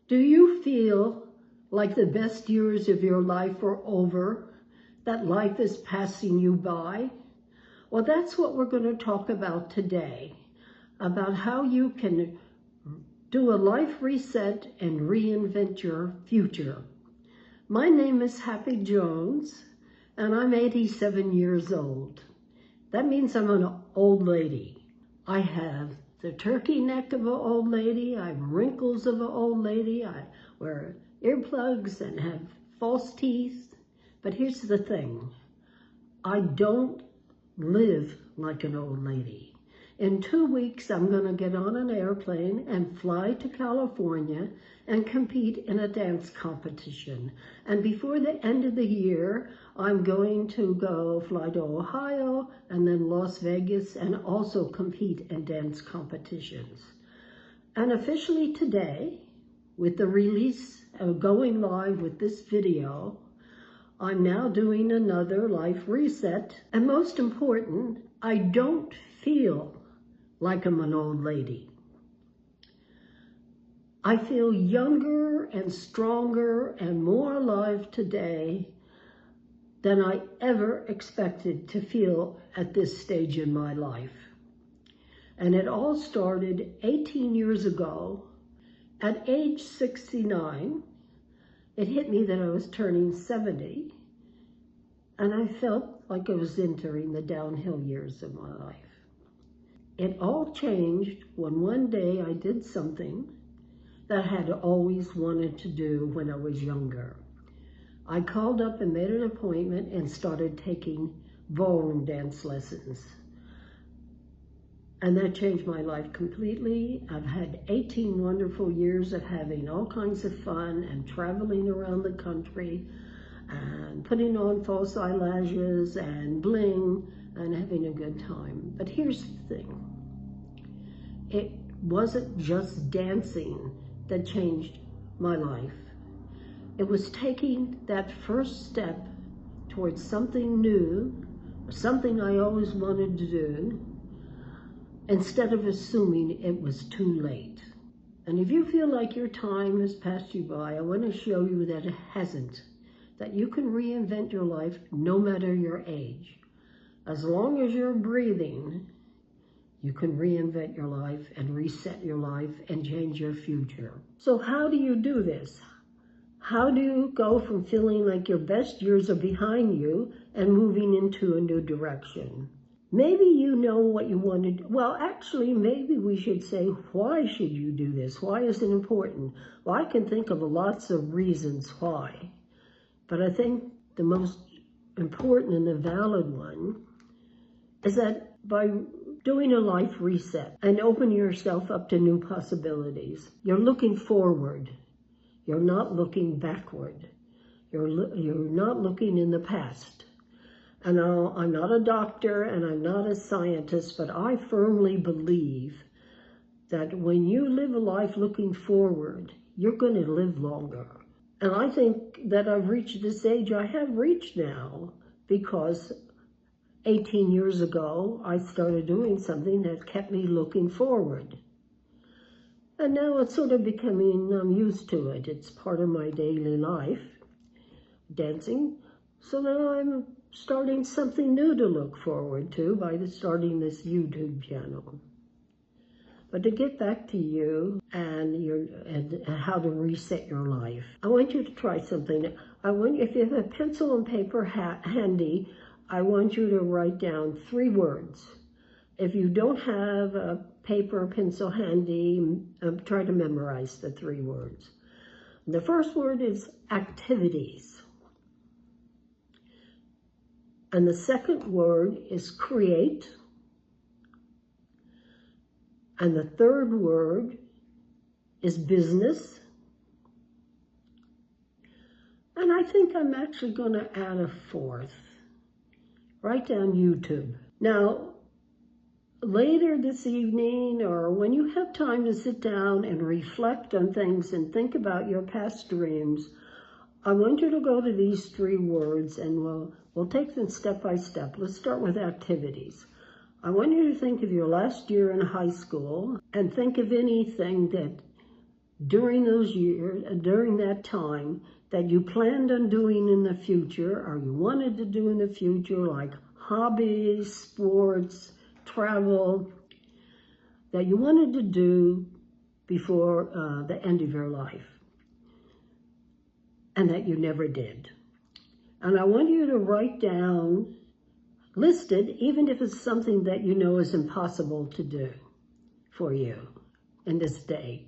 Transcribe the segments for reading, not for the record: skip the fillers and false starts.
Do you feel like the best years of your life are over, that life is passing you by? Well, that's what we're going to talk about today, about how you can do a life reset and reinvent your future. My name is Happy Jones, and I'm 87 years old. That means I'm an old lady. I have the turkey neck of an old lady, I have wrinkles of an old lady, I wear earplugs and have false teeth. But here's the thing, I don't live like an old lady. In 2 weeks, I'm going to get on an airplane and fly to California and compete in a dance competition. And before the end of the year, I'm going to fly to Ohio and then Las Vegas and also compete in dance competitions. And officially today, with the release of going live with this video, I'm now doing another life reset. And most important, I don't feel like I'm an old lady. I feel younger and stronger and more alive today than I ever expected to feel at this stage in my life. And it all started 18 years ago. At age 69, it hit me that I was turning 70, and I felt like I was entering the downhill years of my life. It all changed when one day I did something that I had always wanted to do when I was younger. I called up and made an appointment and started taking ballroom dance lessons. And that changed my life completely. I've had 18 wonderful years of having all kinds of fun and traveling around the country and putting on false eyelashes and bling and having a good time. But here's the thing. It wasn't just dancing that changed my life. It was taking that first step towards something new, something I always wanted to do, instead of assuming it was too late. And if you feel like your time has passed you by, I want to show you that it hasn't, that you can reinvent your life no matter your age. As long as you're breathing, you can reinvent your life and reset your life and change your future. So how do you do this? How do you go from feeling like your best years are behind you and moving into a new direction? Maybe you know what you want to do. Well, actually, maybe we should say, why should you do this? Why is it important? Well, I can think of lots of reasons why. But I think the most important and the valid one is that by doing a life reset and open yourself up to new possibilities, you're looking forward. You're not looking backward. You're not looking in the past. And I'm not a doctor and I'm not a scientist, but I firmly believe that when you live a life looking forward, you're going to live longer. And I think that I've reached this age I have reached now because 18 years ago, I started doing something that kept me looking forward. And now it's sort of becoming, I'm used to it. It's part of my daily life, dancing. So now I'm starting something new to look forward to by starting this YouTube channel. But to get back to you and how to reset your life, I want you to try something. If you have a pencil and paper handy, I want you to write down 3 words. If you don't have a paper or pencil handy, try to memorize the 3 words. The first word is activities. And the second word is create. And the third word is business. And I think I'm actually going to add a 4th. Write down YouTube. Now, later this evening or when you have time to sit down and reflect on things and think about your past dreams, I want you to go to these 3 words and we'll take them step by step. Let's start with activities. I want you to think of your last year in high school and think of anything that during those years, during that time, that you planned on doing in the future, or you wanted to do in the future, like hobbies, sports, travel, that you wanted to do before the end of your life, and that you never did. And I want you to write down, list it, even if it's something that you know is impossible to do for you in this day.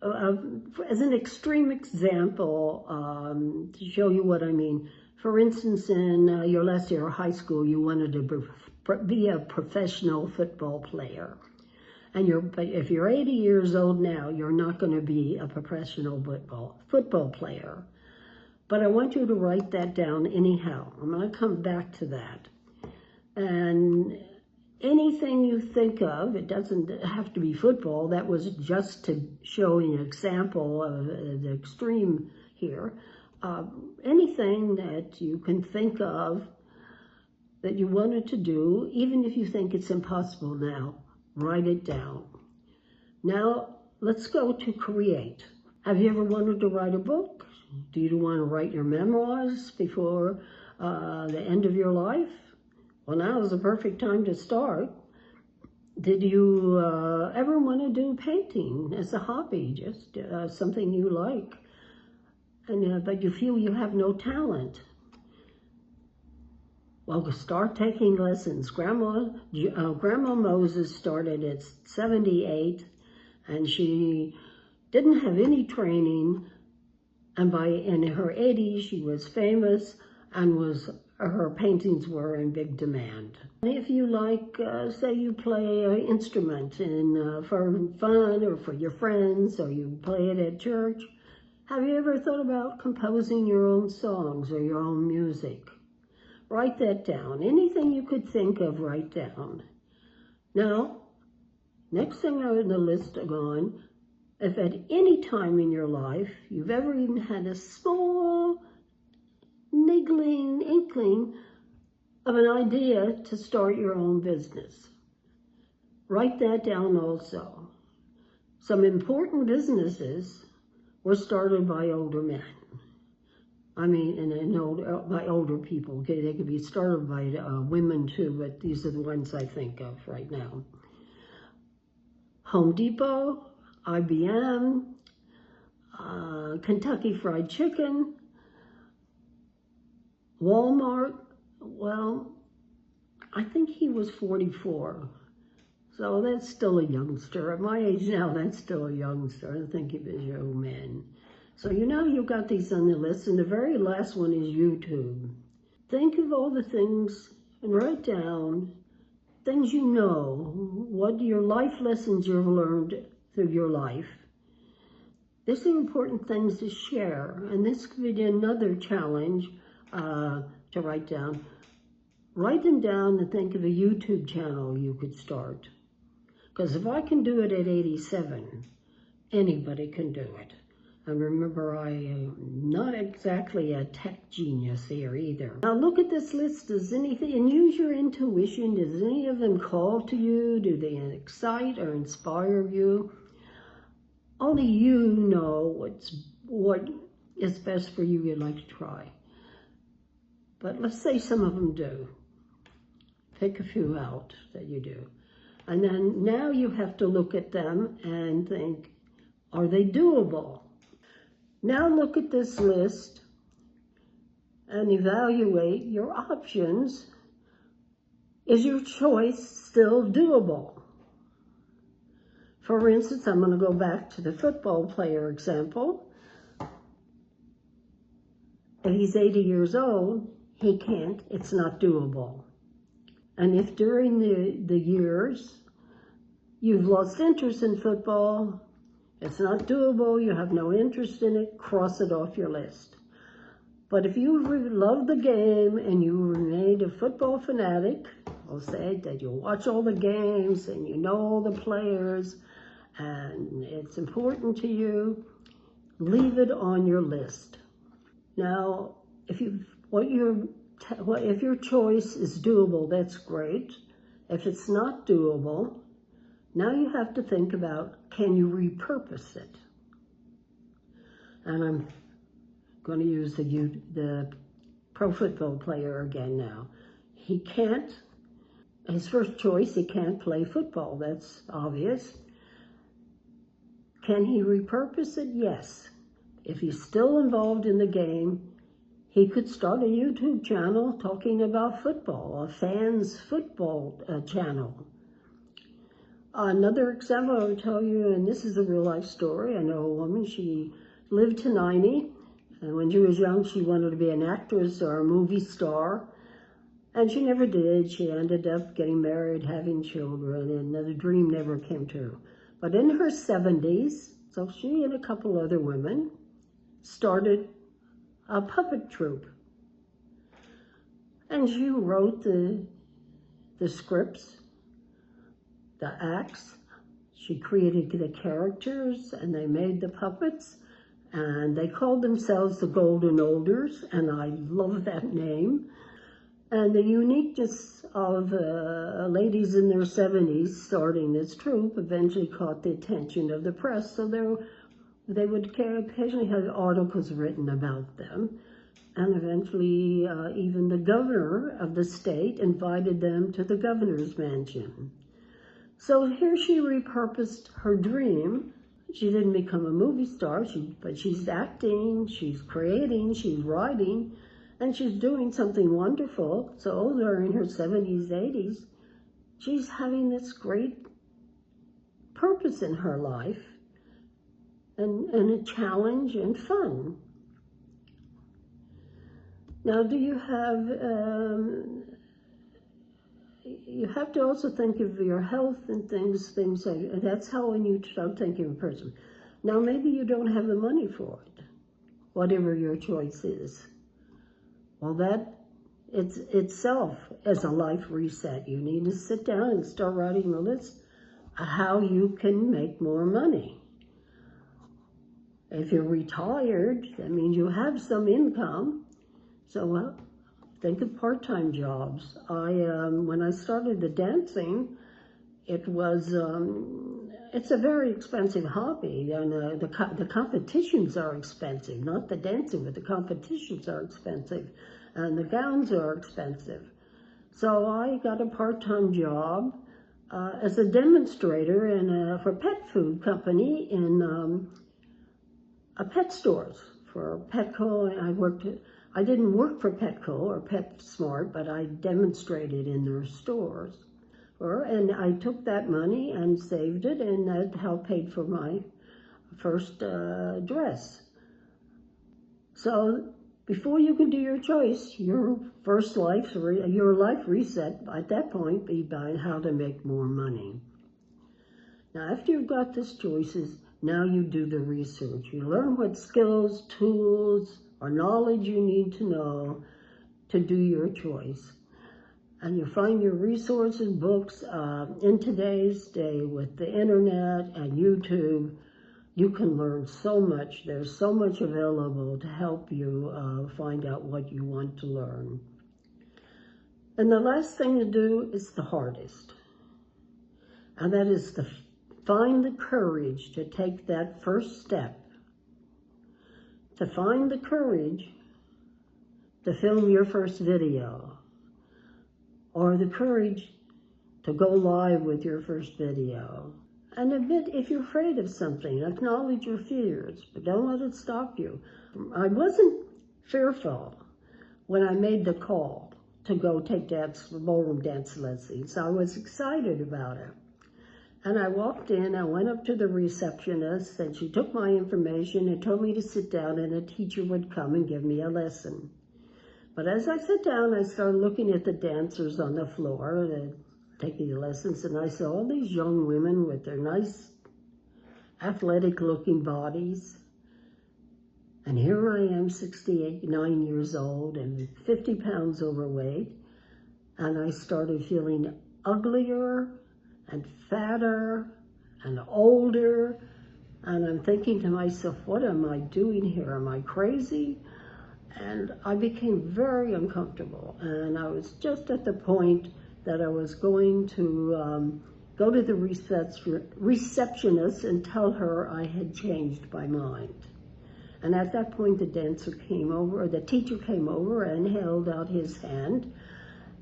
As an extreme example, to show you what I mean, for instance, in your last year of high school, you wanted to be a professional football player. But if you're 80 years old now, you're not going to be a professional football player. But I want you to write that down anyhow. I'm going to come back to that. And anything you think of, it doesn't have to be football. That was just to show an example of the extreme here. Anything that you can think of that you wanted to do, even if you think it's impossible now, write it down. Now, let's go to create. Have you ever wanted to write a book? Do you want to write your memoirs before the end of your life? Well, now is the perfect time to start. Did you ever want to do painting as a hobby, just something you like, but you feel you have no talent? Well, start taking lessons. Grandma Moses started at 78, and she didn't have any training, and in her 80s she was famous, and her paintings were in big demand. If you like, say you play an instrument for fun or for your friends, or you play it at church, have you ever thought about composing your own songs or your own music? Write that down. Anything you could think of, write down. Now, next thing on the list on, if at any time in your life you've ever even had a small niggling inkling of an idea to start your own business, write that down also. Some important businesses were started by older men. I mean, by older people. Okay, they could be started by women too, but these are the ones I think of right now. Home Depot, IBM, Kentucky Fried Chicken, Walmart. Well, I think he was 44. So that's still a youngster. At my age now, that's still a youngster. I don't think he was a young man. So you know you've got these on the list, and the very last one is YouTube. Think of all the things and write down things you know, what your life lessons you've learned through your life. These are important things to share, and this could be another challenge to write down. Write them down and think of a YouTube channel you could start. Because if I can do it at 87, anybody can do it. And remember, I am not exactly a tech genius here either. Now look at this list. Does anything, and use your intuition, does any of them call to you? Do they excite or inspire you? Only you know what is best for you you'd like to try. But let's say some of them do. Pick a few out that you do. And then now you have to look at them and think, are they doable? Now look at this list and evaluate your options. Is your choice still doable? For instance, I'm going to go back to the football player example. If he's 80 years old, he can't, it's not doable. And if during the years you've lost interest in football, it's not doable, you have no interest in it, cross it off your list. But if you love the game and you remain a football fanatic, I'll say that you watch all the games and you know all the players and it's important to you, leave it on your list. Now, if your choice is doable, that's great. If it's not doable, now you have to think about, can you repurpose it? and I'm going to use the pro football player again now. He can't, his first choice, he can't play football. That's obvious. Can he repurpose it? Yes. If he's still involved in the game, he could start a YouTube channel talking about football, a fans football channel. Another example I would tell you, and this is a real life story. I know a woman, she lived to 90, and when she was young, she wanted to be an actress or a movie star, and she never did. She ended up getting married, having children, and the dream never came true. But in her 70s, so she and a couple other women started a puppet troupe. And she wrote the scripts, the acts. She created the characters, and they made the puppets, and they called themselves the Golden Olders, and I love that name. And the uniqueness of ladies in their 70s starting this troupe eventually caught the attention of the press, so they would occasionally have articles written about them. And eventually, even the governor of the state invited them to the governor's mansion. So here she repurposed her dream. She didn't become a movie star, but she's acting, she's creating, she's writing, and she's doing something wonderful. So older, in her 70s, 80s, she's having this great purpose in her life, and a challenge and fun. Now, do you have to also think of your health and things like, that's how when you start thinking of a person. Now, maybe you don't have the money for it, whatever your choice is. Well, that it's itself is a life reset. You need to sit down and start writing a list of how you can make more money. If you're retired, that means you have some income. So think of part-time jobs. When I started the dancing, it was it's a very expensive hobby, and the competitions are expensive. Not the dancing, but the competitions are expensive, and the gowns are expensive. So I got a part-time job as a demonstrator for a pet food company in pet stores for Petco. I didn't work for Petco or PetSmart, but I demonstrated in their stores. And I took that money and saved it, and that helped pay for my first dress. So before you can do your choice, your life reset at that point be by how to make more money. Now, after you've got these choices, now you do the research. You learn what skills, tools, or knowledge you need to know to do your choice. And you find your resources, books. In today's day with the internet and YouTube, you can learn so much. There's so much available to help you find out what you want to learn. And the last thing to do is the hardest. And that is to find the courage to take that first step. To find the courage to film your first video, or the courage to go live with your first video. And admit if you're afraid of something, acknowledge your fears, but don't let it stop you. I fearful when I made the call to go take ballroom dance lessons. I was excited about it. And I walked in, I went up to the receptionist, and she took my information and told me to sit down, and a teacher would come and give me a lesson. But as I sat down, I started looking at the dancers on the floor, taking the lessons, and I saw all these young women with their nice, athletic-looking bodies. And here I am, 69 years old and 50 pounds overweight, and I started feeling uglier and fatter and older, and I'm thinking to myself, what am I doing here? Am I crazy? And I became very uncomfortable, and I was just at the point that I was going to go to the receptionist and tell her I had changed my mind. And at that point, the dancer came over, or the teacher came over and held out his hand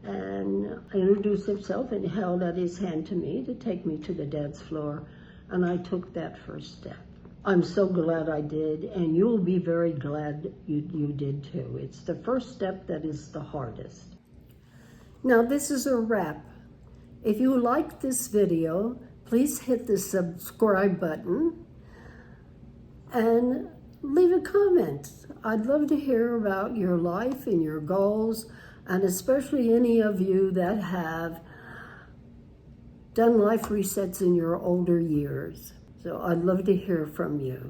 and introduced himself and held out his hand to me to take me to the dance floor. And I took that first step. I'm so glad I did, and you'll be very glad you did too. It's the first step that is the hardest. Now this is a wrap. If you like this video, please hit the subscribe button and leave a comment. I'd love to hear about your life and your goals, and especially any of you that have done life resets in your older years. So I'd love to hear from you.